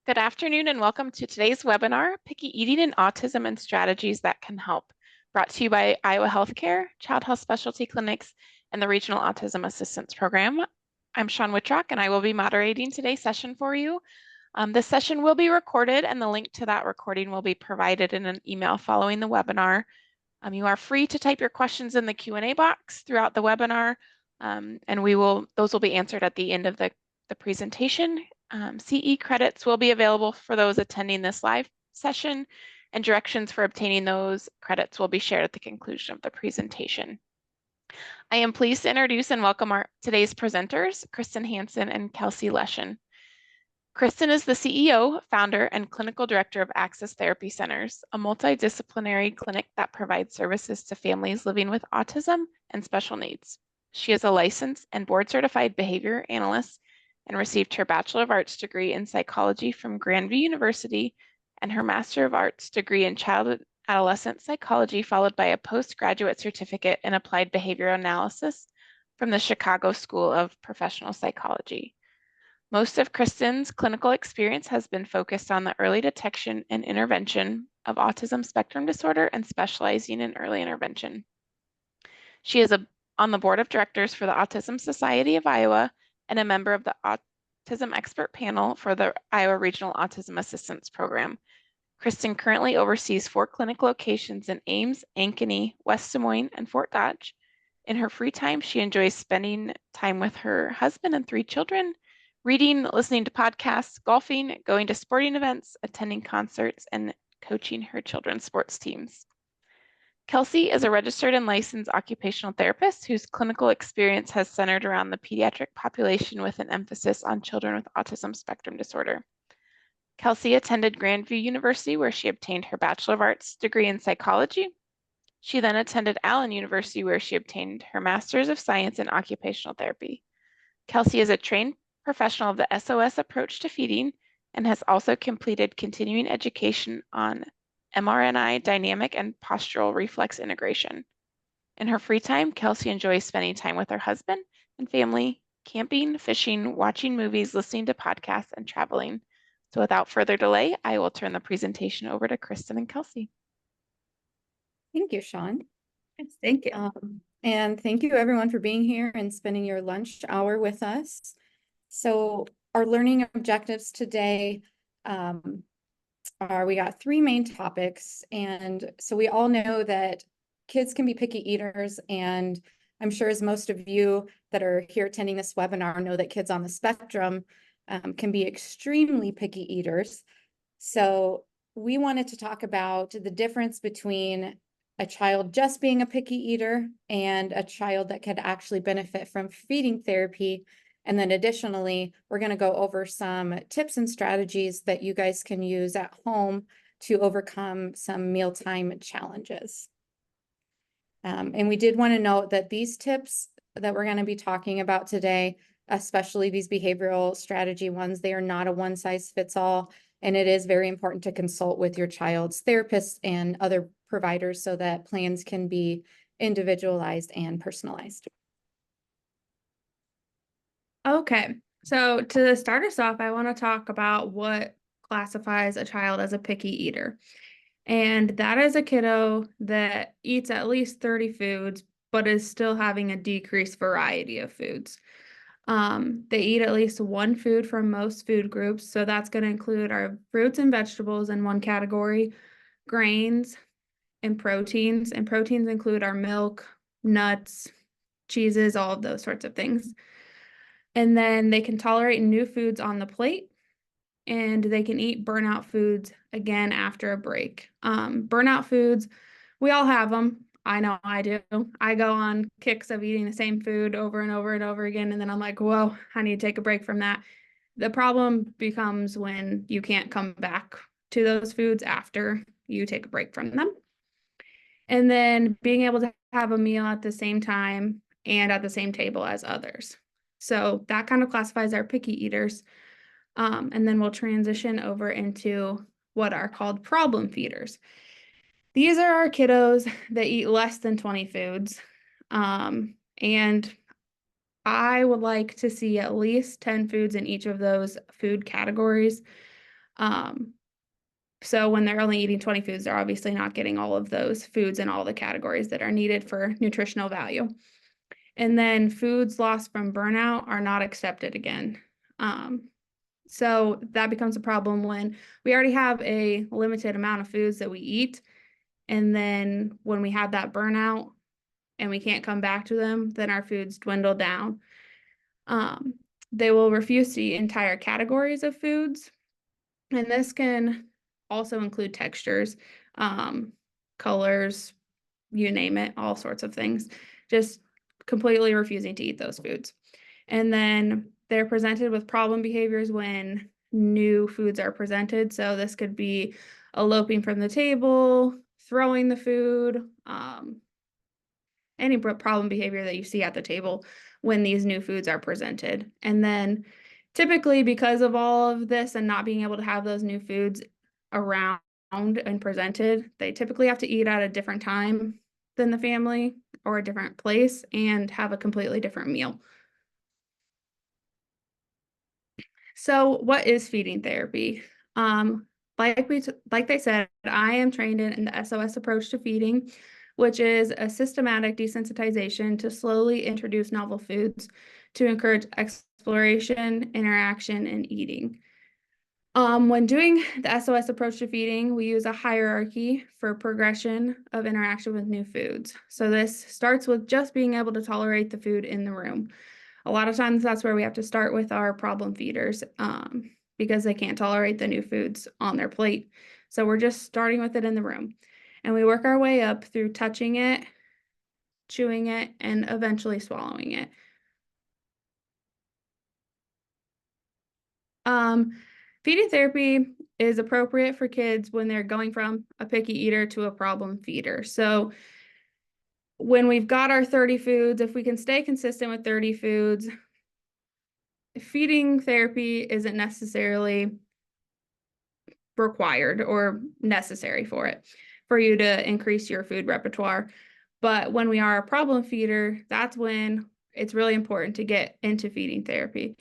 Good afternoon and welcome to today's webinar, Picky Eating and Autism and Strategies That Can Help, brought to you by Iowa Healthcare, Child Health Specialty Clinics, and the Regional Autism Assistance Program. I'm Sean Whitrock and I will be moderating today's session for you. This session will be recorded and the link to that recording will be provided in an email following the webinar. You are free to type your questions in the Q&A box throughout the webinar, and those will be answered at the end of the presentation. CE credits will be available for those attending this live session, and directions for obtaining those credits will be shared at the conclusion of the presentation. I am pleased to introduce and welcome today's presenters, Kristin Hanson and Kelsie Leshen. Kristin is the CEO, founder, and clinical director of Access Therapy Centers, a multidisciplinary clinic that provides services to families living with autism and special needs. She is a licensed and board-certified behavior analyst and received her Bachelor of Arts degree in psychology from Grandview University and her Master of Arts degree in child and adolescent psychology, followed by a postgraduate certificate in applied behavioral analysis from the Chicago School of Professional Psychology. Most of Kristin's clinical experience has been focused on the early detection and intervention of autism spectrum disorder and specializing in early intervention. She is on the board of directors for the Autism Society of Iowa and a member of the Autism Expert Panel for the Iowa Regional Autism Assistance Program. Kristin currently oversees 4 clinic locations in Ames, Ankeny, West Des Moines, and Fort Dodge. In her free time, she enjoys spending time with her husband and 3 children, reading, listening to podcasts, golfing, going to sporting events, attending concerts, and coaching her children's sports teams. Kelsie is a registered and licensed occupational therapist whose clinical experience has centered around the pediatric population with an emphasis on children with autism spectrum disorder. Kelsie attended Grandview University, where she obtained her Bachelor of Arts degree in psychology. She then attended Allen University, where she obtained her Master's of Science in Occupational Therapy. Kelsie is a trained professional of the SOS approach to feeding and has also completed continuing education on mRNA dynamic and postural reflex integration. In her free time, Kelsie enjoys spending time with her husband and family, camping, fishing, watching movies, listening to podcasts, and traveling. So without further delay, I will turn the presentation over to Kristin and Kelsie. Thank you, Sean. Yes, thank you. And thank you everyone for being here and spending your lunch hour with us. So our learning objectives today we got 3 main topics. And so we all know that kids can be picky eaters. And I'm sure as most of you that are here attending this webinar know that kids on the spectrum can be extremely picky eaters. So we wanted to talk about the difference between a child just being a picky eater and a child that could actually benefit from feeding therapy. And then additionally, we're going to go over some tips and strategies that you guys can use at home to overcome some mealtime challenges. And we did want to note that these tips that we're going to be talking about today, especially these behavioral strategy ones, they are not a one-size-fits-all. And it is very important to consult with your child's therapist and other providers so that plans can be individualized and personalized. Okay, so to start us off, I want to talk about what classifies a child as a picky eater. And that is a kiddo that eats at least 30 foods, but is still having a decreased variety of foods. They eat at least 1 food from most food groups. So that's going to include our fruits and vegetables in one category, grains and proteins. And proteins include our milk, nuts, cheeses, all of those sorts of things. And then they can tolerate new foods on the plate, and they can eat burnout foods again after a break. Burnout foods, we all have them. I know I do. I go on kicks of eating the same food over and over and over again, and then I'm like, whoa, I need to take a break from that. The problem becomes when you can't come back to those foods after you take a break from them. And then being able to have a meal at the same time and at the same table as others. So that kind of classifies our picky eaters. And then we'll transition over into what are called problem feeders. These are our kiddos that eat less than 20 foods. And I would like to see at least 10 foods in each of those food categories. So when they're only eating 20 foods, they're obviously not getting all of those foods in all the categories that are needed for nutritional value. And then foods lost from burnout are not accepted again. So that becomes a problem when we already have a limited amount of foods that we eat. And then when we have that burnout and we can't come back to them, then our foods dwindle down. They will refuse to eat entire categories of foods. And this can also include textures, colors, you name it, all sorts of things, just completely refusing to eat those foods. And then they're presented with problem behaviors when new foods are presented. So this could be eloping from the table, throwing the food, any problem behavior that you see at the table when these new foods are presented. And then typically because of all of this and not being able to have those new foods around and presented, they typically have to eat at a different time than the family or a different place and have a completely different meal. So what is feeding therapy? Like they said, I am trained in the SOS approach to feeding, which is a systematic desensitization to slowly introduce novel foods to encourage exploration, interaction, and eating. When doing the SOS approach to feeding, we use a hierarchy for progression of interaction with new foods. So this starts with just being able to tolerate the food in the room. A lot of times that's where we have to start with our problem feeders because they can't tolerate the new foods on their plate. So we're just starting with it in the room. And we work our way up through touching it, chewing it, and eventually swallowing it. Feeding therapy is appropriate for kids when they're going from a picky eater to a problem feeder. So when we've got our 30 foods, if we can stay consistent with 30 foods, feeding therapy isn't necessarily required or necessary for you to increase your food repertoire. But when we are a problem feeder, that's when it's really important to get into feeding therapy.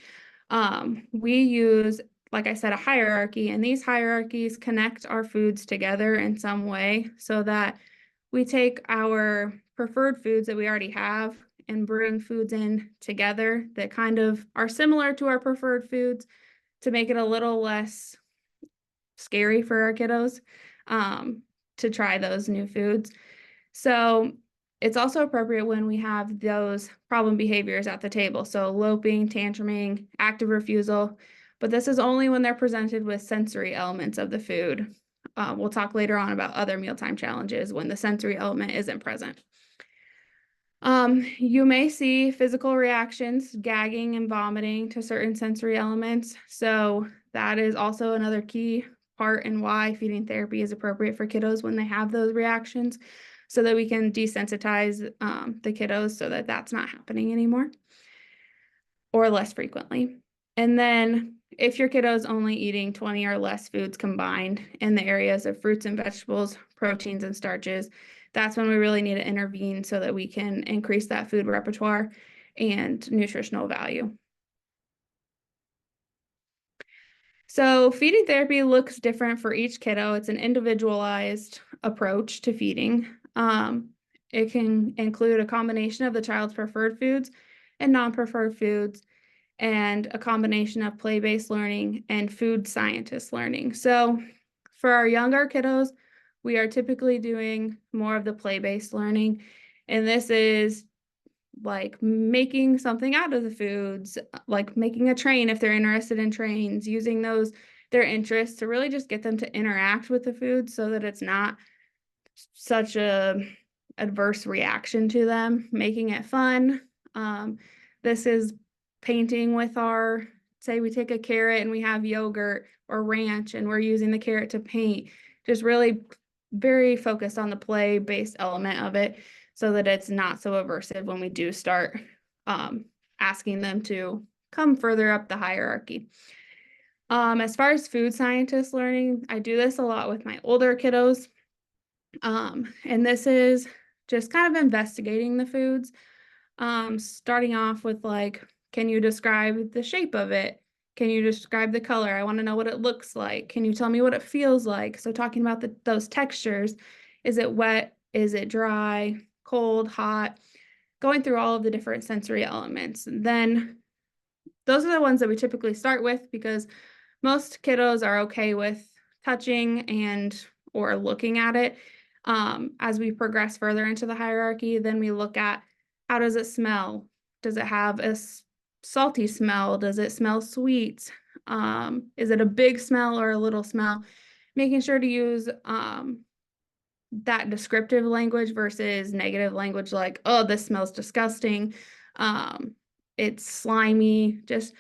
We use, like I said, a hierarchy, and these hierarchies connect our foods together in some way so that we take our preferred foods that we already have and bring foods in together that kind of are similar to our preferred foods to make it a little less scary for our kiddos to try those new foods. So it's also appropriate when we have those problem behaviors at the table. So eloping, tantruming, active refusal, but this is only when they're presented with sensory elements of the food. We'll talk later on about other mealtime challenges when the sensory element isn't present. You may see physical reactions, gagging and vomiting to certain sensory elements. So that is also another key part in why feeding therapy is appropriate for kiddos when they have those reactions, so that we can desensitize the kiddos so that that's not happening anymore or less frequently. And then if your kiddo's only eating 20 or less foods combined in the areas of fruits and vegetables, proteins and starches, that's when we really need to intervene so that we can increase that food repertoire and nutritional value. So feeding therapy looks different for each kiddo. It's an individualized approach to feeding. It can include a combination of the child's preferred foods and non-preferred foods, and a combination of play-based learning and food scientist learning. So for our younger kiddos, we are typically doing more of the play-based learning. And this is like making something out of the foods, like making a train if they're interested in trains, using their interests to really just get them to interact with the food so that it's not such a adverse reaction to them, making it fun. This is painting with say we take a carrot and we have yogurt or ranch and we're using the carrot to paint, just really very focused on the play-based element of it so that it's not so aversive when we do start asking them to come further up the hierarchy. As far as food scientist learning, I do this a lot with my older kiddos. And this is just kind of investigating the foods, starting off with like, can you describe the shape of it? Can you describe the color? I want to know what it looks like. Can you tell me what it feels like? So talking about those textures, is it wet? Is it dry, cold, hot? Going through all of the different sensory elements. And then those are the ones that we typically start with because most kiddos are okay with touching and or looking at it. As we progress further into the hierarchy, then we look at how does it smell? Does it have a salty smell? Does it smell sweet? Is it a big smell or a little smell? Making sure to use that descriptive language versus negative language like, oh, this smells disgusting. It's slimy. Just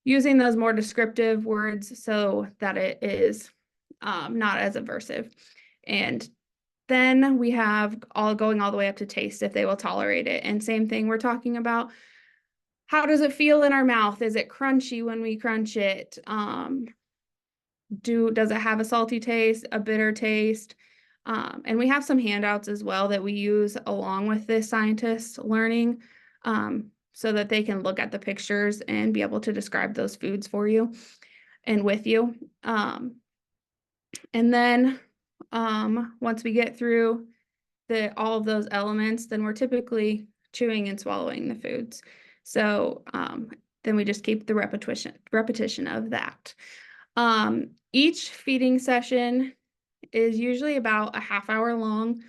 using those more descriptive words so that it is not as aversive. And then we have going all the way up to taste if they will tolerate it. And same thing, we're talking about how does it feel in our mouth? Is it crunchy when we crunch it? Does it have a salty taste, a bitter taste? And we have some handouts as well that we use along with this scientist learning so that they can look at the pictures and be able to describe those foods for you and with you. And then once we get through all of those elements, then we're typically chewing and swallowing the foods. So then we just keep the repetition of that. Each feeding session is usually about a half hour long,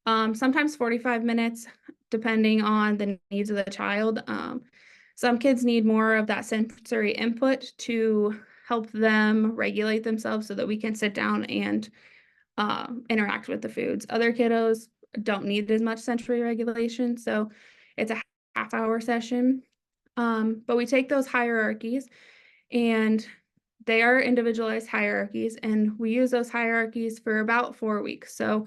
sometimes 45 minutes, depending on the needs of the child. Some kids need more of that sensory input to help them regulate themselves so that we can sit down and interact with the foods. Other kiddos don't need as much sensory regulation, so it's a half-hour session. But we take those hierarchies, and they are individualized hierarchies, and we use those hierarchies for about 4 weeks. So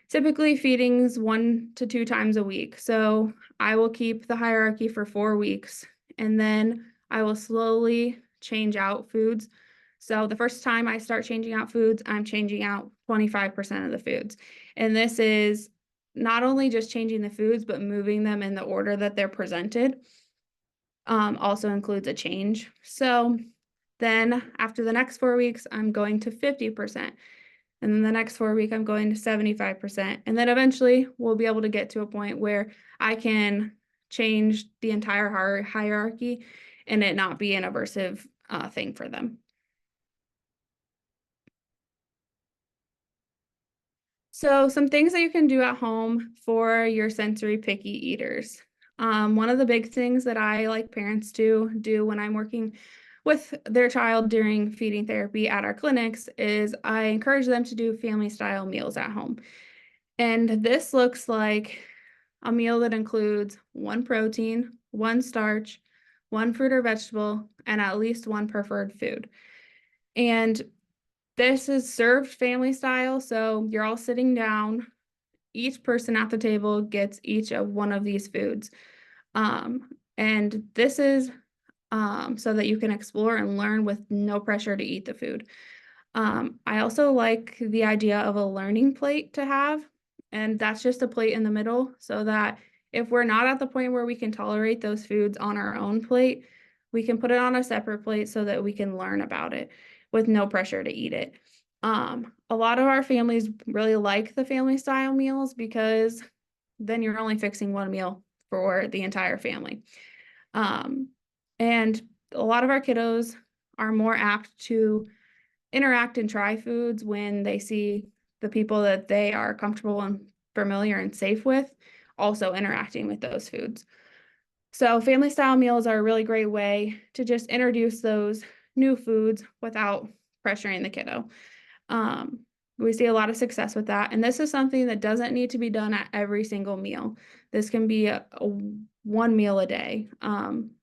typically feedings 1 to 2 times a week. So I will keep the hierarchy for 4 weeks, and then I will slowly change out foods. So the first time I start changing out foods, I'm changing out 25% of the foods. And this is not only just changing the foods, but moving them in the order that they're presented. Also includes a change. So then after the next 4 weeks, I'm going to 50%. And then the next 4 week, I'm going to 75%. And then eventually we'll be able to get to a point where I can change the entire hierarchy and it not be an aversive thing for them. So some things that you can do at home for your sensory picky eaters. One of the big things that I like parents to do when I'm working with their child during feeding therapy at our clinics is I encourage them to do family style meals at home. And this looks like a meal that includes 1 protein, 1 starch, 1 fruit or vegetable, and at least 1 preferred food. And this is served family style, so you're all sitting down. Each person at the table gets each of one of these foods. And this is so that you can explore and learn with no pressure to eat the food. I also like the idea of a learning plate to have, and that's just a plate in the middle so that if we're not at the point where we can tolerate those foods on our own plate, we can put it on a separate plate so that we can learn about it with no pressure to eat it. A lot of our families really like the family style meals because then you're only fixing 1 meal for the entire family. And a lot of our kiddos are more apt to interact and try foods when they see the people that they are comfortable and familiar and safe with also interacting with those foods. So family style meals are a really great way to just introduce those new foods without pressuring the kiddo. We see a lot of success with that. And this is something that doesn't need to be done at every single meal. This can be a 1 meal a day.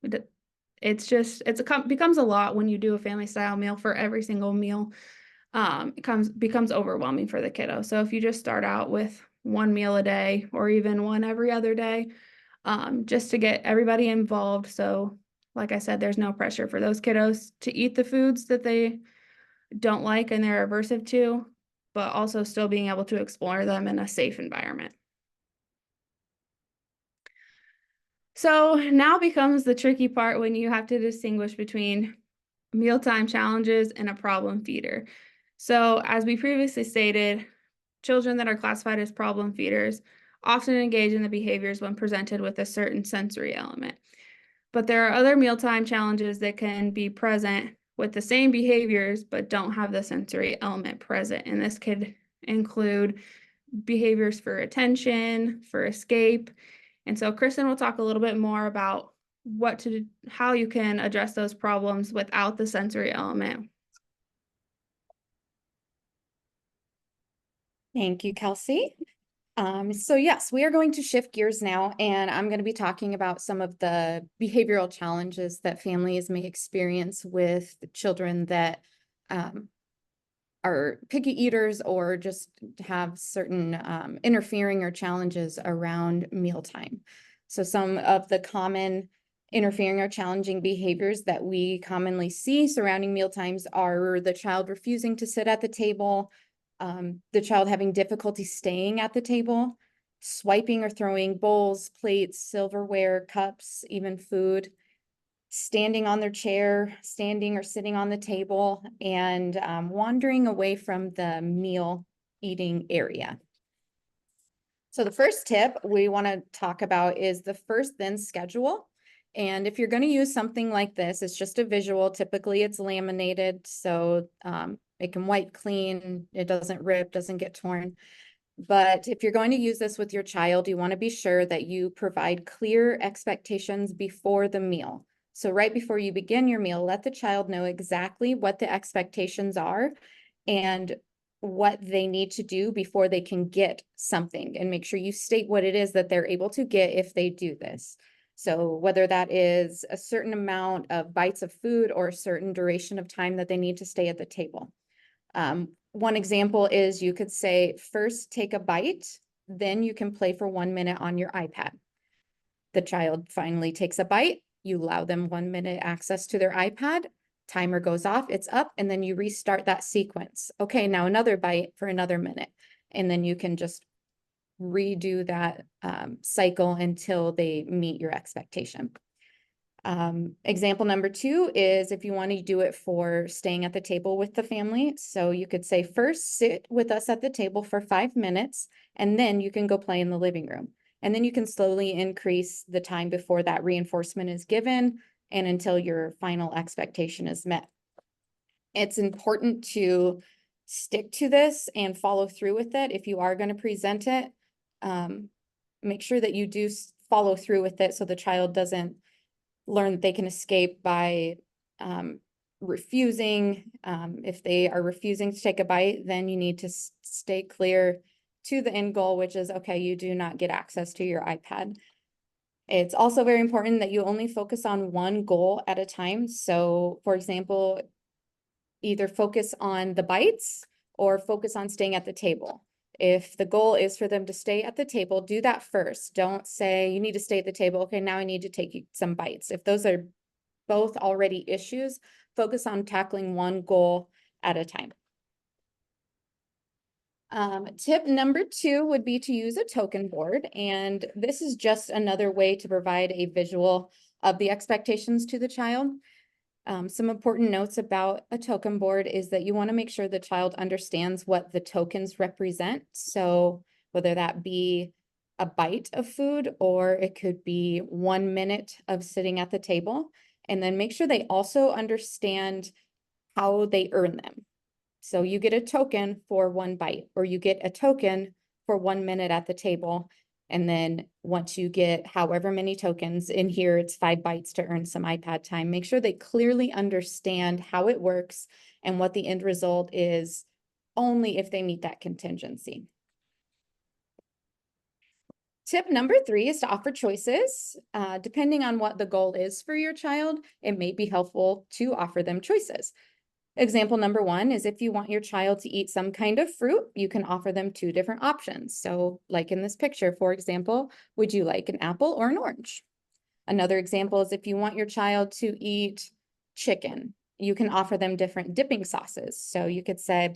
It becomes a lot when you do a family style meal for every single meal. It becomes overwhelming for the kiddo. So if you just start out with 1 meal a day or even 1 every other day, just to get everybody involved. So like I said, there's no pressure for those kiddos to eat the foods that they don't like and they're aversive to, but also still being able to explore them in a safe environment. So now becomes the tricky part when you have to distinguish between mealtime challenges, and a problem feeder. So as we previously stated, children that are classified as problem feeders often engage in the behaviors when presented with a certain sensory element. But there are other mealtime challenges that can be present with the same behaviors but don't have the sensory element present. And this could include behaviors for attention, for escape. And so Kristin will talk a little bit more about how you can address those problems without the sensory element. Thank you, Kelsie. So yes, we are going to shift gears now, and I'm going to be talking about some of the behavioral challenges that families may experience with children that are picky eaters or just have certain interfering or challenges around mealtime. So some of the common interfering or challenging behaviors that we commonly see surrounding mealtimes are the child refusing to sit at the table, the child having difficulty staying at the table, swiping or throwing bowls, plates, silverware, cups, even food, standing on their chair, standing or sitting on the table, and wandering away from the meal eating area. So the first tip we want to talk about is the first then schedule. And if you're going to use something like this, it's just a visual. Typically it's laminated, so it can wipe clean, it doesn't rip, doesn't get torn. But if you're going to use this with your child, you want to be sure that you provide clear expectations before the meal. So right before you begin your meal, let the child know exactly what the expectations are and what they need to do before they can get something, and make sure you state what it is that they're able to get if they do this. So whether that is a certain amount of bites of food or a certain duration of time that they need to stay at the table. One example is you could say, first take a bite, then you can play for 1 minute on your iPad. The child finally takes a bite, you allow them 1 minute access to their iPad, timer goes off, it's up, and then you restart that sequence. Okay, now another bite for another minute. And then you can just redo that cycle until they meet your expectation. Example number 2 is if you want to do it for staying at the table with the family. So you could say, first sit with us at the table for 5 minutes, and then you can go play in the living room. And then you can slowly increase the time before that reinforcement is given and until your final expectation is met. It's important to stick to this and follow through with it. If you are going to present it, make sure that you do follow through with it so the child doesn't learn that they can escape by refusing. If they are refusing to take a bite, then you need to stay clear to the end goal, which is, okay, you do not get access to your iPad. It's also very important that you only focus on one goal at a time. So for example, either focus on the bites or focus on staying at the table. If the goal is for them to stay at the table, do that first. Don't say you need to stay at the table. Okay, now I need to take some bites. If those are both already issues, focus on tackling one goal at a time. Tip number 2 would be to use a token board. And this is just another way to provide a visual of the expectations to the child. Some important notes about a token board is that you want to make sure the child understands what the tokens represent. So whether that be a bite of food or it could be 1 minute of sitting at the table. And then make sure they also understand how they earn them. So you get a token for 1 bite, or you get a token for 1 minute at the table. And then once you get however many tokens, in here it's 5 bites to earn some iPad time, make sure they clearly understand how it works and what the end result is only if they meet that contingency. Tip number 3 is to offer choices. Depending on what the goal is for your child, it may be helpful to offer them choices. Example number 1 is if you want your child to eat some kind of fruit, you can offer them 2 different options. So like in this picture, for example, would you like an apple or an orange? Another example is if you want your child to eat chicken, you can offer them different dipping sauces. So you could say,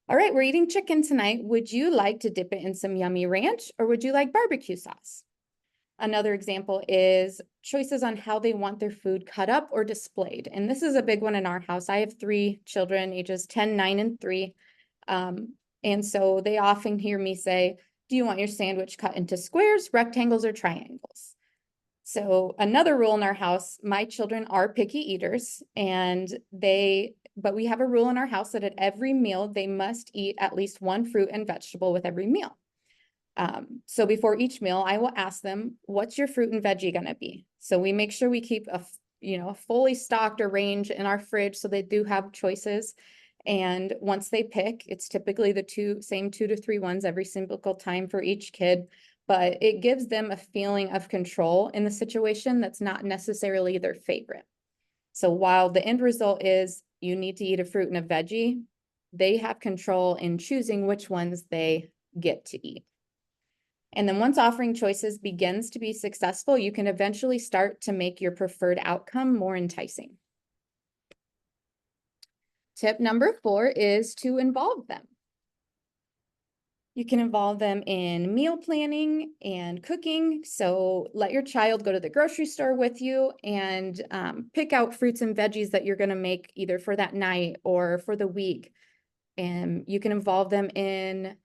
all right, we're eating chicken tonight. Would you like to dip it in some yummy ranch, or would you like barbecue sauce? Another example is choices on how they want their food cut up or displayed. And this is a big one in our house. I have 3 children, ages 10, 9, and 3. And so they often hear me say, do you want your sandwich cut into squares, rectangles, or triangles? So another rule in our house, my children are picky eaters, but we have a rule in our house that at every meal, they must eat at least 1 fruit and vegetable with every meal. So before each meal, I will ask them, what's your fruit and veggie going to be? So we make sure we keep a fully stocked range in our fridge so they do have choices. And once they pick, it's typically the same 2 to 3 ones every single time for each kid, but it gives them a feeling of control in the situation that's not necessarily their favorite. So while the end result is you need to eat a fruit and a veggie, they have control in choosing which ones they get to eat. And then once offering choices begins to be successful, you can eventually start to make your preferred outcome more enticing. Tip number 4 is to involve them. You can involve them in meal planning and cooking. So let your child go to the grocery store with you and pick out fruits and veggies that you're going to make either for that night or for the week. And you can involve them in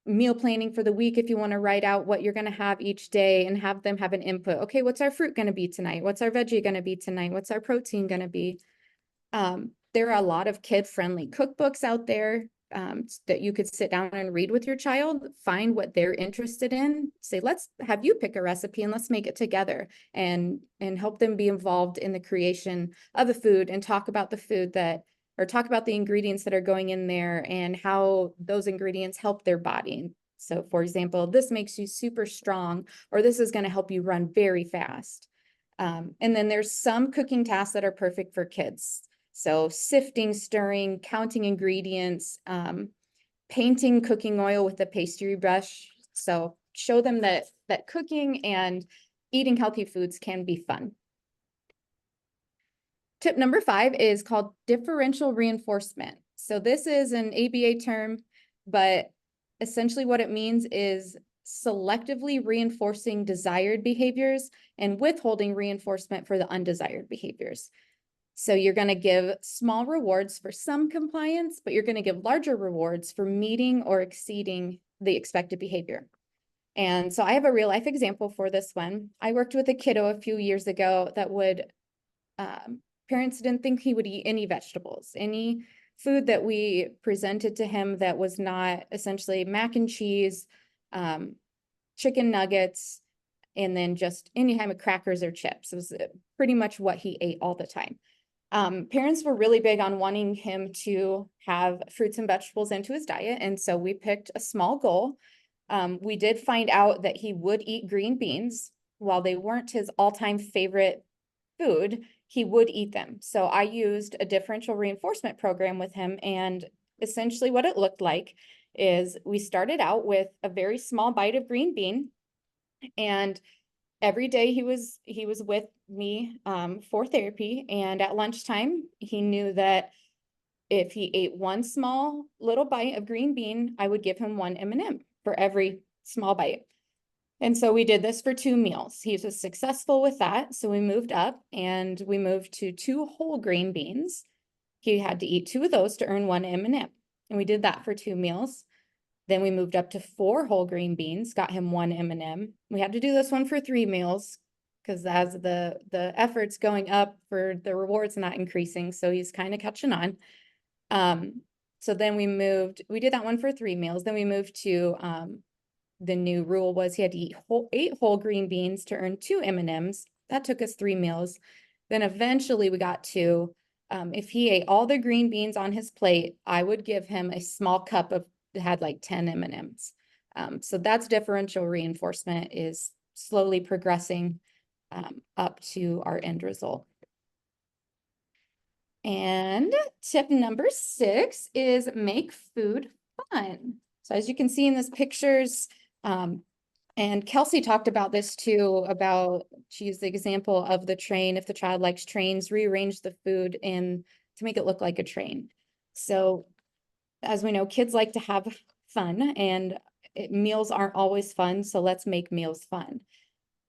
meal planning for the week if you want to write out what you're going to have each day and have them have an input. Okay, what's our fruit going to be tonight? What's our veggie going to be tonight? What's our protein going to be? There are a lot of kid-friendly cookbooks out there that you could sit down and read with your child, find what they're interested in, say, let's have you pick a recipe and let's make it together, and help them be involved in the creation of the food and talk about the food or talk about the ingredients that are going in there and how those ingredients help their body. So for example, this makes you super strong, or this is going to help you run very fast. And then there's some cooking tasks that are perfect for kids. So sifting, stirring, counting ingredients, painting cooking oil with a pastry brush. So show them that cooking and eating healthy foods can be fun. Tip number 5 is called differential reinforcement. So this is an ABA term, but essentially what it means is selectively reinforcing desired behaviors and withholding reinforcement for the undesired behaviors. So you're going to give small rewards for some compliance, but you're going to give larger rewards for meeting or exceeding the expected behavior. And so I have a real life example for this one. I worked with a kiddo a few years ago that parents didn't think he would eat any vegetables, any food that we presented to him that was not essentially mac and cheese, chicken nuggets, and then just any kind of crackers or chips. It was pretty much what he ate all the time. Parents were really big on wanting him to have fruits and vegetables into his diet. And so we picked a small goal. We did find out that he would eat green beans. While they weren't his all-time favorite food, he would eat them. So I used a differential reinforcement program with him. And essentially what it looked like is we started out with a very small bite of green bean, and every day he was with me for therapy. And at lunchtime, he knew that if he ate one small little bite of green bean, I would give him 1 M&M for every small bite. And so we did this for 2 meals. He was successful with that. So we moved up and we moved to 2 whole grain beans. He had to eat 2 of those to earn 1 M&M. And we did that for 2 meals. Then we moved up to 4 whole green beans, got him 1 M&M. We had to do this one for 3 meals because as the effort's going up for the rewards not increasing, so he's kind of catching on. So then we did that one for 3 meals. Then we moved to the new rule was he had to eat 8 whole green beans to earn 2 M&Ms. That took us 3 meals. Then eventually we got to if he ate all the green beans on his plate, I would give him a small cup of had like 10 M&Ms. So that's differential reinforcement, is slowly progressing up to our end result. And tip number 6 is make food fun. So as you can see in these pictures, and Kelsie talked about this too, she used the example of the train. If the child likes trains, rearrange the food to make it look like a train. So as we know, kids like to have fun, and meals aren't always fun, so let's make meals fun.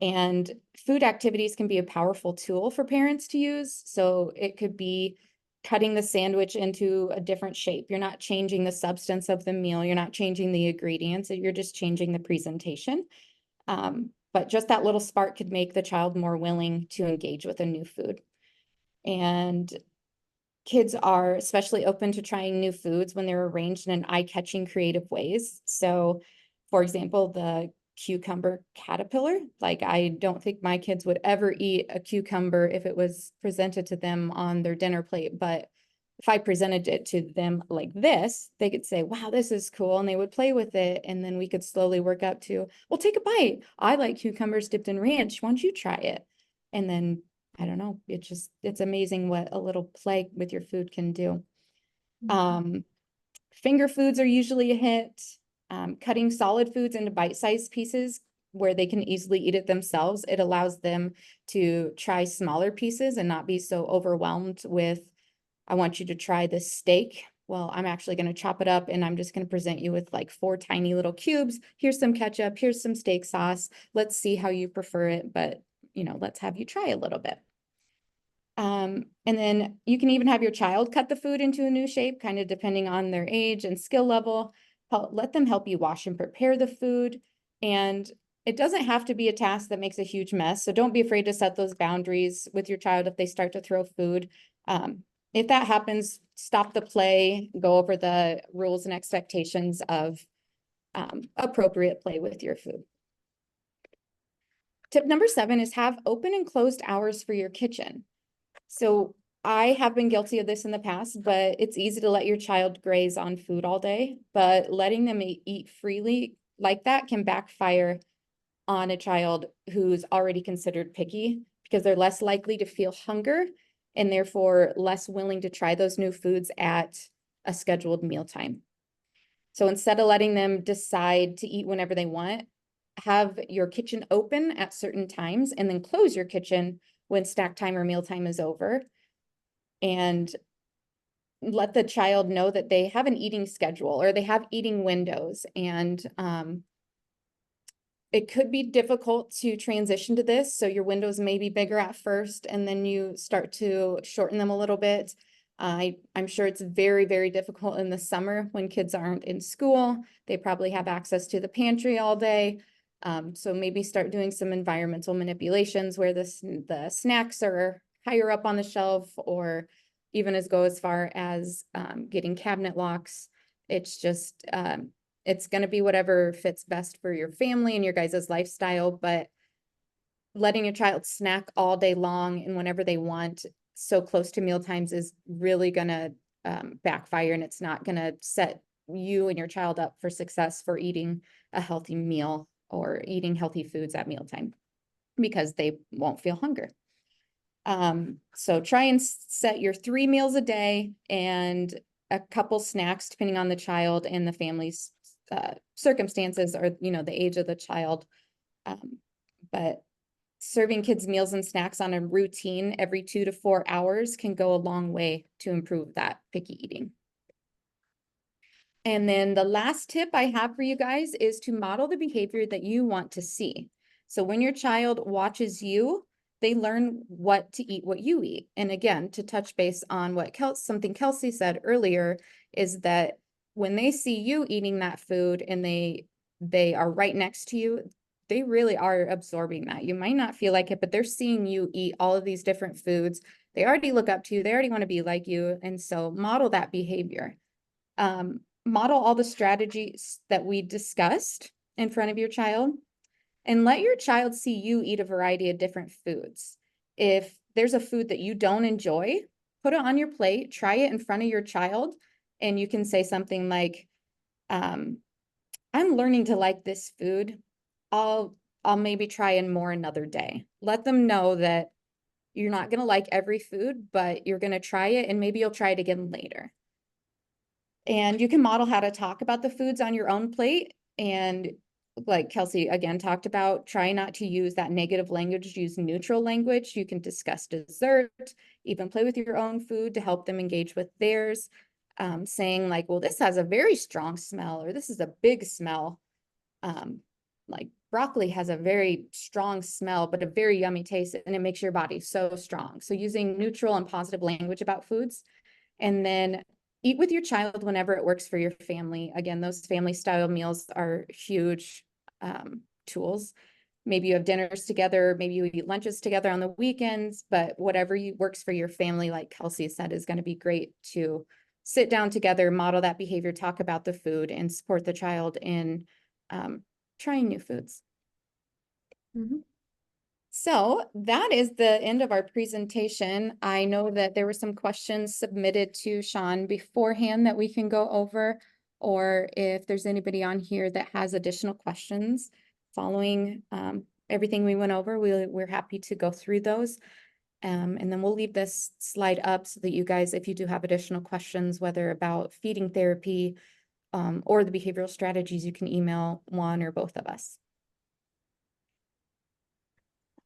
And food activities can be a powerful tool for parents to use. So it could be cutting the sandwich into a different shape. You're not changing the substance of the meal. You're not changing the ingredients. You're just changing the presentation. But just that little spark could make the child more willing to engage with a new food. And kids are especially open to trying new foods when they're arranged in an eye-catching creative ways. So, for example, the cucumber caterpillar, like I don't think my kids would ever eat a cucumber if it was presented to them on their dinner plate. But if I presented it to them like this, they could say, wow, this is cool. And they would play with it. And then we could slowly work up to, well, take a bite. I like cucumbers dipped in ranch. Why don't you try it? And then I don't know. It's amazing what a little play with your food can do. Finger foods are usually a hit. Cutting solid foods into bite-sized pieces where they can easily eat it themselves. It allows them to try smaller pieces and not be so overwhelmed with, I want you to try this steak. Well, I'm actually going to chop it up and I'm just going to present you with like 4 tiny little cubes. Here's some ketchup. Here's some steak sauce. Let's see how you prefer it. But, let's have you try a little bit. And then you can even have your child cut the food into a new shape, kind of depending on their age and skill level. Let them help you wash and prepare the food. And it doesn't have to be a task that makes a huge mess. So don't be afraid to set those boundaries with your child if they start to throw food. If that happens, stop the play, go over the rules and expectations of appropriate play with your food. Tip number 7 is have open and closed hours for your kitchen. So I have been guilty of this in the past, but it's easy to let your child graze on food all day, but letting them eat freely like that can backfire on a child who's already considered picky because they're less likely to feel hunger and therefore less willing to try those new foods at a scheduled mealtime. So instead of letting them decide to eat whenever they want, have your kitchen open at certain times and then close your kitchen when snack time or mealtime is over, and let the child know that they have an eating schedule or they have eating windows. And it could be difficult to transition to this. So your windows may be bigger at first, and then you start to shorten them a little bit. I'm sure it's very, very difficult in the summer when kids aren't in school. They probably have access to the pantry all day. So maybe start doing some environmental manipulations where the snacks are higher up on the shelf, or even go as far as getting cabinet locks. It's just, it's going to be whatever fits best for your family and your guys' lifestyle, but letting your child snack all day long and whenever they want so close to meal times is really going to backfire, and it's not going to set you and your child up for success for eating a healthy meal or eating healthy foods at mealtime because they won't feel hunger. So try and set your 3 meals a day and a couple snacks depending on the child and the family's circumstances or, the age of the child. But serving kids meals and snacks on a routine every 2 to 4 hours can go a long way to improve that picky eating. And then the last tip I have for you guys is to model the behavior that you want to see. So when your child watches you, they learn what to eat, what you eat. And again, to touch base on what something Kelsie said earlier, is that when they see you eating that food and they are right next to you, they really are absorbing that. You might not feel like it, but they're seeing you eat all of these different foods. They already look up to you. They already want to be like you. And so model that behavior. Model all the strategies that we discussed in front of your child, and let your child see you eat a variety of different foods. If there's a food that you don't enjoy, put it on your plate, try it in front of your child, and you can say something like, I'm learning to like this food. I'll maybe try and more another day. Let them know that you're not going to like every food, but you're going to try it, and maybe you'll try it again later. And you can model how to talk about the foods on your own plate. And like Kelsie again talked about, try not to use that negative language, use neutral language. You can discuss dessert, even play with your own food to help them engage with theirs. Saying like, well, this has a very strong smell, or this is a big smell. Like broccoli has a very strong smell, but a very yummy taste, and it makes your body so strong. So using neutral and positive language about foods, and then eat with your child whenever it works for your family. Again, those family style meals are huge tools. Maybe you have dinners together, maybe you eat lunches together on the weekends, but whatever works for your family, like Kelsie said, is going to be great to sit down together, model that behavior, talk about the food, and support the child in trying new foods. Mm-hmm. So that is the end of our presentation. I know that there were some questions submitted to Sean beforehand that we can go over, or if there's anybody on here that has additional questions following everything we went over, we're happy to go through those. And then we'll leave this slide up so that you guys, if you do have additional questions, whether about feeding therapy or the behavioral strategies, you can email one or both of us.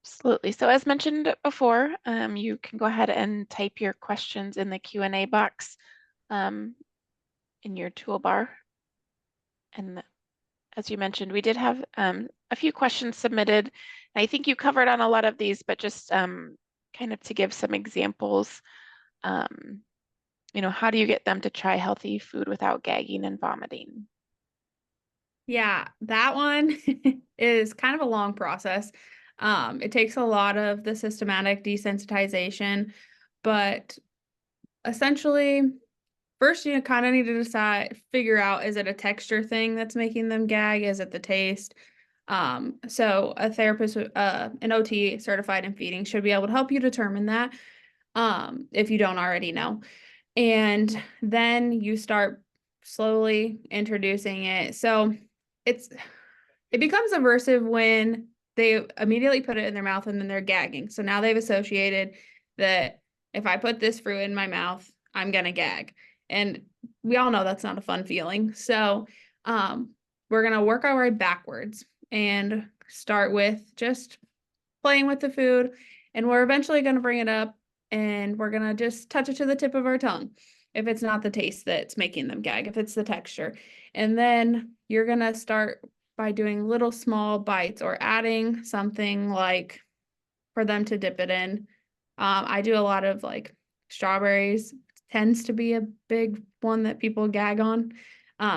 Absolutely. So as mentioned before, you can go ahead and type your questions in the Q&A box in your toolbar. And as you mentioned, we did have a few questions submitted. I think you covered on a lot of these, but just kind of to give some examples, you know, how do you get them to try healthy food without gagging and vomiting? Yeah, that one is kind of a long process. It takes a lot of the systematic desensitization, but essentially, first you kind of need to figure out, is it a texture thing that's making them gag? Is it the taste? So a therapist, an OT certified in feeding should be able to help you determine that, if you don't already know. And then you start slowly introducing it. So it becomes aversive when they immediately put it in their mouth and then they're gagging. So now they've associated that if I put this fruit in my mouth, I'm gonna gag. And we all know that's not a fun feeling. So we're gonna work our way backwards and start with just playing with the food. And we're eventually gonna bring it up and we're gonna just touch it to the tip of our tongue. If it's not the taste that's making them gag, if it's the texture. And then you're gonna start by doing little small bites or adding something like for them to dip it in. I do a lot of like strawberries, tends to be a big one that people gag on.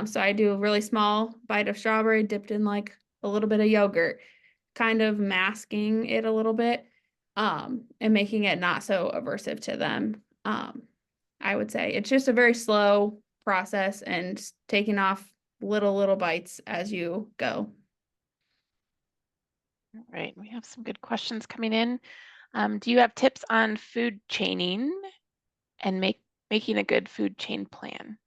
So I do a really small bite of strawberry dipped in like a little bit of yogurt, kind of masking it a little bit, and making it not so aversive to them. I would say it's just a very slow process and taking off little bites as you go. All right, we have some good questions coming in. Do you have tips on food chaining and making a good food chain plan?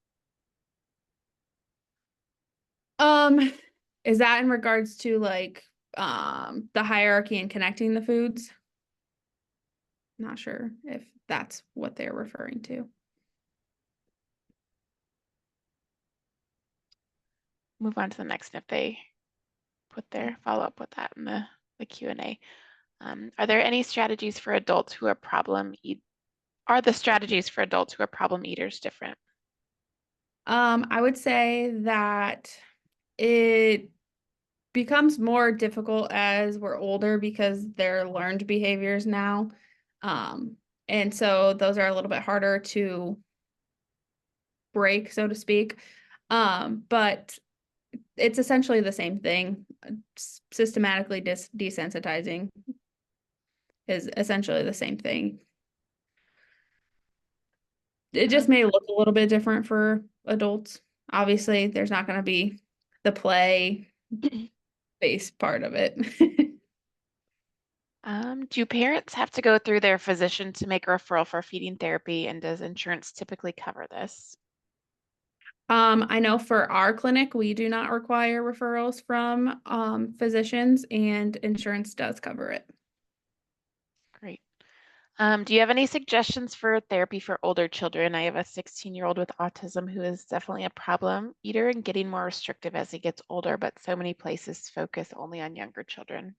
Is that in regards to like the hierarchy and connecting the foods? Not sure if that's what they're referring to. Move on to the next if they put their follow up with that in the Q&A. Are there any strategies for adults who are are the strategies for adults who are problem eaters different? I would say that it becomes more difficult as we're older because they're learned behaviors now. And so those are a little bit harder to break, so to speak. But it's essentially the same thing. Systematically desensitizing is essentially the same thing. It just may look a little bit different for adults. Obviously, there's not going to be the play based part of it. Do parents have to go through their physician to make a referral for feeding therapy, and does insurance typically cover this? I know for our clinic, we do not require referrals from physicians, and insurance does cover it. Great. Do you have any suggestions for therapy for older children? I have a 16-year-old with autism who is definitely a problem eater and getting more restrictive as he gets older, but so many places focus only on younger children.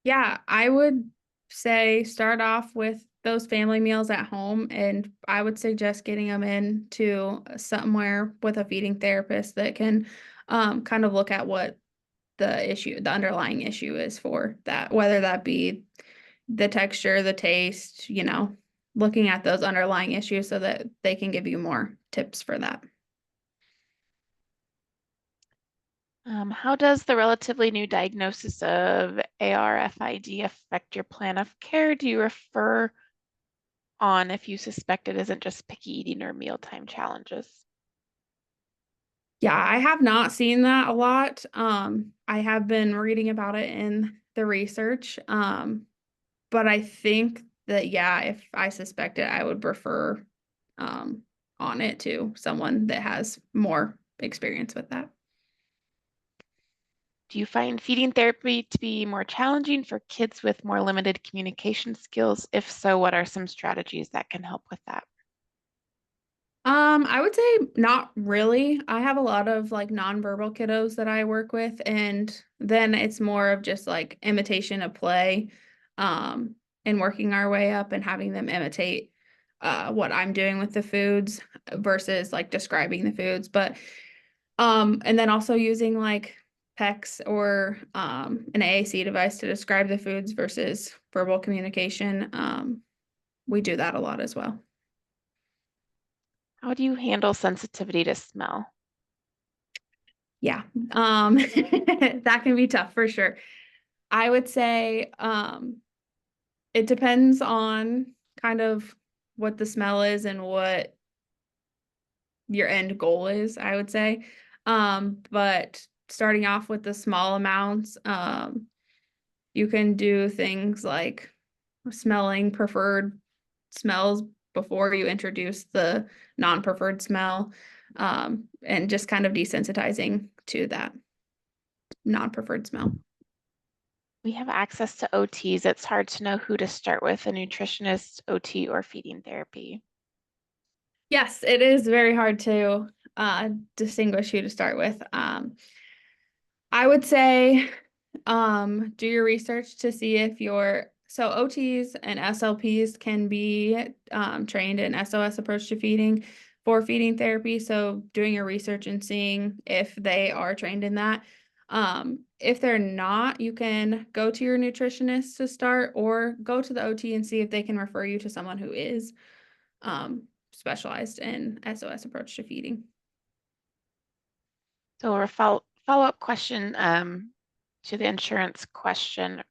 Yeah, I would say start off with those family meals at home, and I would suggest getting them into somewhere with a feeding therapist that can kind of look at what the underlying issue is for that, whether that be the texture, the taste, looking at those underlying issues so that they can give you more tips for that. How does the relatively new diagnosis of ARFID affect your plan of care? Do you refer on if you suspect it isn't just picky eating or mealtime challenges? Yeah, I have not seen that a lot. I have been reading about it in the research. But I think that, yeah, if I suspect it, I would refer on it to someone that has more experience with that. Do you find feeding therapy to be more challenging for kids with more limited communication skills? If so, what are some strategies that can help with that? I would say not really. I have a lot of like nonverbal kiddos that I work with, and then it's more of just like imitation of play, and working our way up and having them imitate what I'm doing with the foods versus like describing the foods. But and then also using like PECs or an AAC device to describe the foods versus verbal communication. We do that a lot as well. How do you handle sensitivity to smell? Yeah, that can be tough for sure. I would say it depends on kind of what the smell is and what your end goal is, I would say. But starting off with the small amounts, you can do things like smelling preferred smells before you introduce the non-preferred smell, and just kind of desensitizing to that non-preferred smell. We have access to OTs. It's hard to know who to start with, a nutritionist, OT, or feeding therapy. Yes, it is very hard to distinguish who to start with. I would say do your research to see if so OTs and SLPs can be trained in SOS approach to feeding for feeding therapy. So doing your research and seeing if they are trained in that. If they're not, you can go to your nutritionist to start or go to the OT and see if they can refer you to someone who is specialized in SOS approach to feeding. So a follow-up question to the insurance question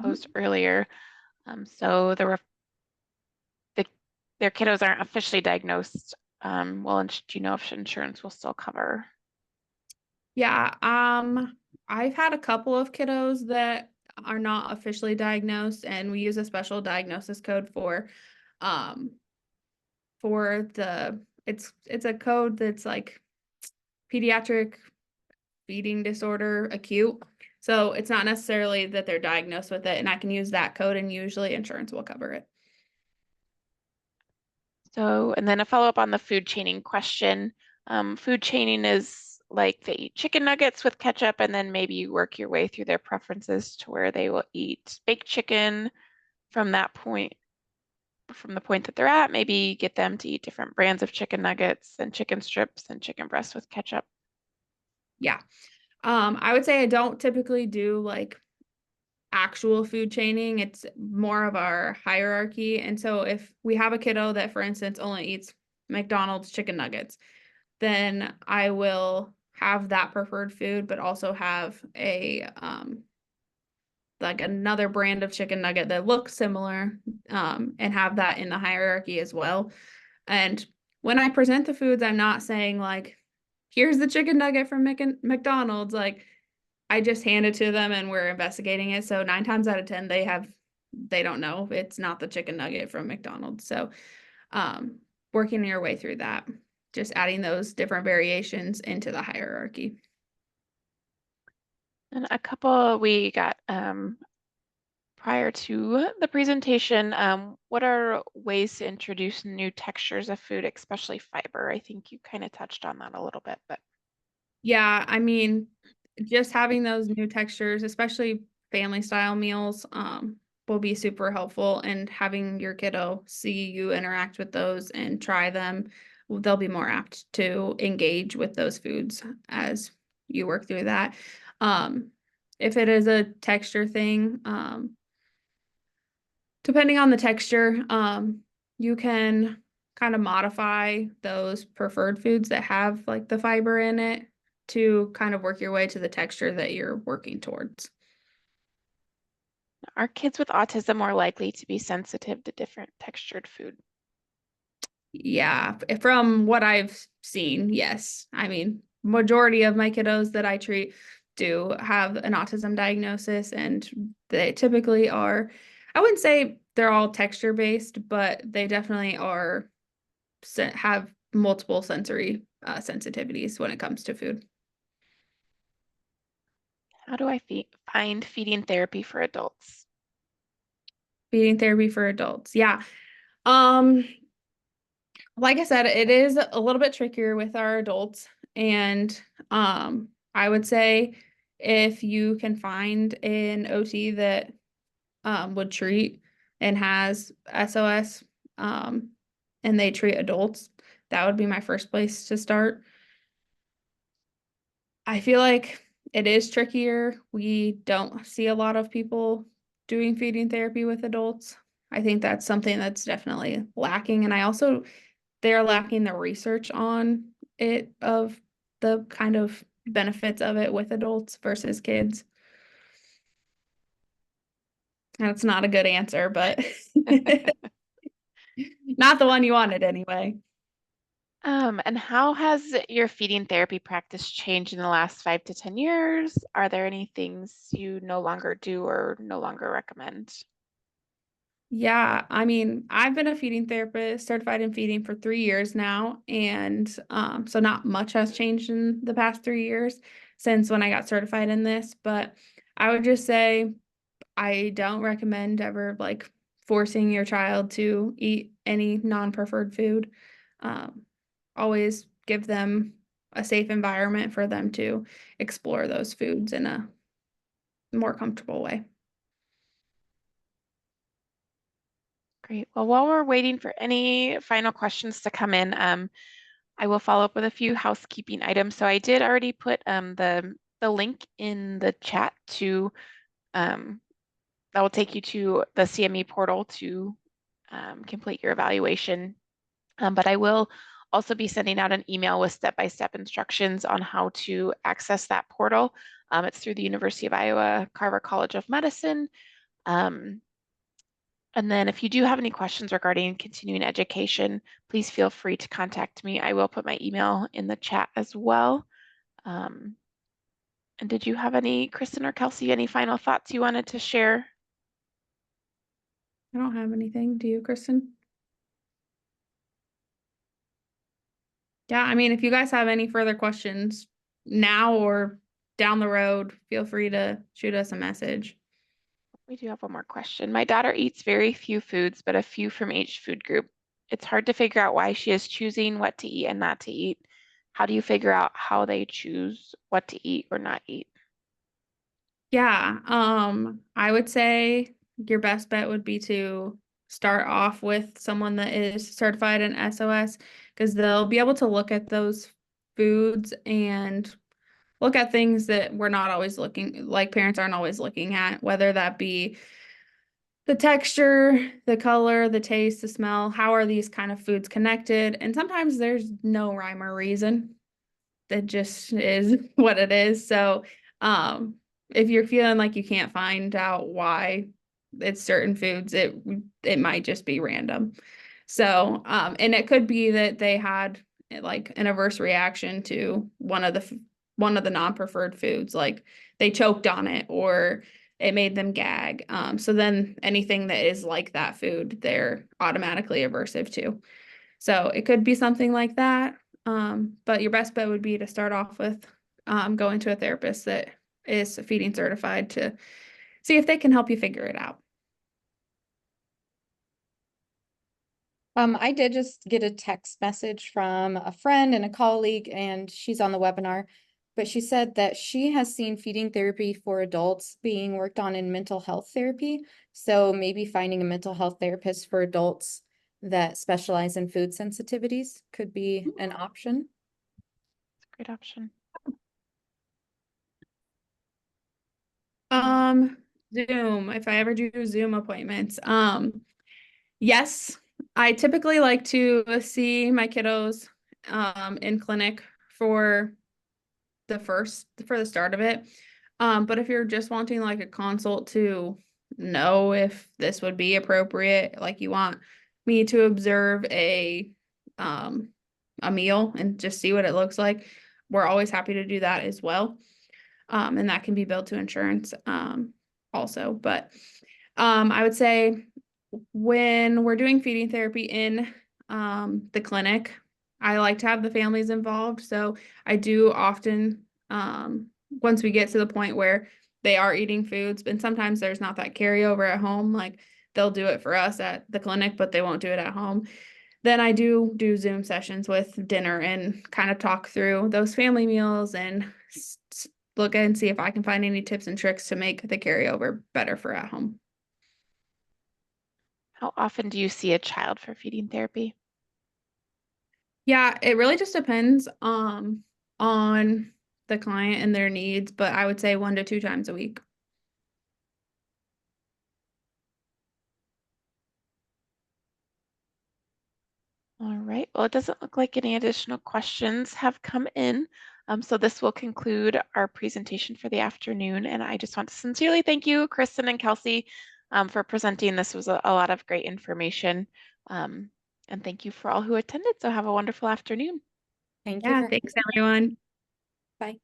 posed earlier. So their kiddos aren't officially diagnosed. Well, do you know if insurance will still cover? Yeah, I've had a couple of kiddos that are not officially diagnosed, and we use a special diagnosis code it's a code that's like pediatric feeding disorder acute. So it's not necessarily that they're diagnosed with it, and I can use that code, and usually insurance will cover it. So, and then a follow-up on the food chaining question. Food chaining is like they eat chicken nuggets with ketchup, and then maybe you work your way through their preferences to where they will eat baked chicken from that point, from the point that they're at, maybe get them to eat different brands of chicken nuggets and chicken strips and chicken breasts with ketchup. Yeah. I would say I don't typically do like actual food chaining. It's more of our hierarchy. And so if we have a kiddo that, for instance, only eats McDonald's chicken nuggets, then I will have that preferred food, but also have a like another brand of chicken nugget that looks similar, and have that in the hierarchy as well. And when I present the foods, I'm not saying like, here's the chicken nugget from McDonald's. Like, I just hand it to them and we're investigating it. So 9 times out of 10, they don't know it's not the chicken nugget from McDonald's. So working your way through that, just adding those different variations into the hierarchy. And a couple we got prior to the presentation, what are ways to introduce new textures of food, especially fiber? I think you kind of touched on that a little bit, but. Yeah, I mean, just having those new textures, especially family style meals, will be super helpful, and having your kiddo see you interact with those and try them, they'll be more apt to engage with those foods as you work through that. if it is a texture thing, depending on the texture, you can kind of modify those preferred foods that have like the fiber in it to kind of work your way to the texture that you're working towards. Are kids with autism more likely to be sensitive to different textured food? Yeah, from what I've seen, yes. I mean, majority of my kiddos that I treat do have an autism diagnosis, and they typically are, I wouldn't say they're all texture based, but they definitely are have multiple sensory sensitivities when it comes to food. How do I find feeding therapy for adults? Feeding therapy for adults. Yeah. Um, like I said, it is a little bit trickier with our adults. And I would say if you can find an OT that would treat and has SOS and they treat adults, that would be my first place to start. I feel like it is trickier. We don't see a lot of people doing feeding therapy with adults. I think that's something that's definitely lacking. And I also, they're lacking the research on it of the kind of benefits of it with adults versus kids. And it's not a good answer, but not the one you wanted anyway. And how has your feeding therapy practice changed in the last 5 to 10 years? Are there any things you no longer do or no longer recommend? Yeah, I mean, I've been a feeding therapist, certified in feeding for 3 years now, and so not much has changed in the past 3 years since when I got certified in this. But I would just say I don't recommend ever like forcing your child to eat any non-preferred food. Um, Always give them a safe environment for them to explore those foods in a more comfortable way. Great. Well, while we're waiting for any final questions to come in, I will follow up with a few housekeeping items. So I did already put the link in the chat to that will take you to the CME portal to complete your evaluation. But I will also be sending out an email with step-by-step instructions on how to access that portal. It's through the University of Iowa Carver College of Medicine. And then if you do have any questions regarding continuing education, please feel free to contact me. I will put my email in the chat as well. And did you have any, Kristin or Kelsie, any final thoughts you wanted to share? I don't have anything. Do you, Kristin? Yeah, I mean, if you guys have any further questions now or down the road, feel free to shoot us a message. We do have one more question. My daughter eats very few foods, but a few from each food group. It's hard to figure out why she is choosing what to eat and not to eat. How do you figure out how they choose what to eat or not eat? Yeah, I would say your best bet would be to start off with someone that is certified in SOS because they'll be able to look at those foods and look at things that we're not always looking, like parents aren't always looking at, whether that be the texture, the color, the taste, the smell. How are these kind of foods connected? And sometimes there's no rhyme or reason. That just is what it is. So, if you're feeling like you can't find out why it's certain foods, it might just be random. So, and it could be that they had like an adverse reaction to one of the non-preferred foods, like they choked on it or it made them gag. So then anything that is like that food, they're automatically aversive to. So it could be something like that. But your best bet would be to start off with going to a therapist that is feeding certified to see if they can help you figure it out. I did just get a text message from a friend and a colleague, and she's on the webinar, but she said that she has seen feeding therapy for adults being worked on in mental health therapy. So maybe finding a mental health therapist for adults that specialize in food sensitivities could be an option. It's a great option. Zoom, if I ever do Zoom appointments. Yes, I typically like to see my kiddos in clinic for the start of it. But if you're just wanting like a consult to know if this would be appropriate, like you want me to observe a meal and just see what it looks like, we're always happy to do that as well. And that can be billed to insurance also. But I would say when we're doing feeding therapy in the clinic, I like to have the families involved. So I do often, once we get to the point where they are eating foods, and sometimes there's not that carryover at home, like they'll do it for us at the clinic, but they won't do it at home. Then I do Zoom sessions with dinner and kind of talk through those family meals and look and see if I can find any tips and tricks to make the carryover better for at home. How often do you see a child for feeding therapy? Yeah, it really just depends on the client and their needs, but I would say 1 to 2 times a week. All right, well, it doesn't look like any additional questions have come in. So this will conclude our presentation for the afternoon. And I just want to sincerely thank you, Kristin and Kelsie, for presenting. This was a lot of great information. And thank you for all who attended. So have a wonderful afternoon. Thank you Yeah, for thanks everyone. Bye.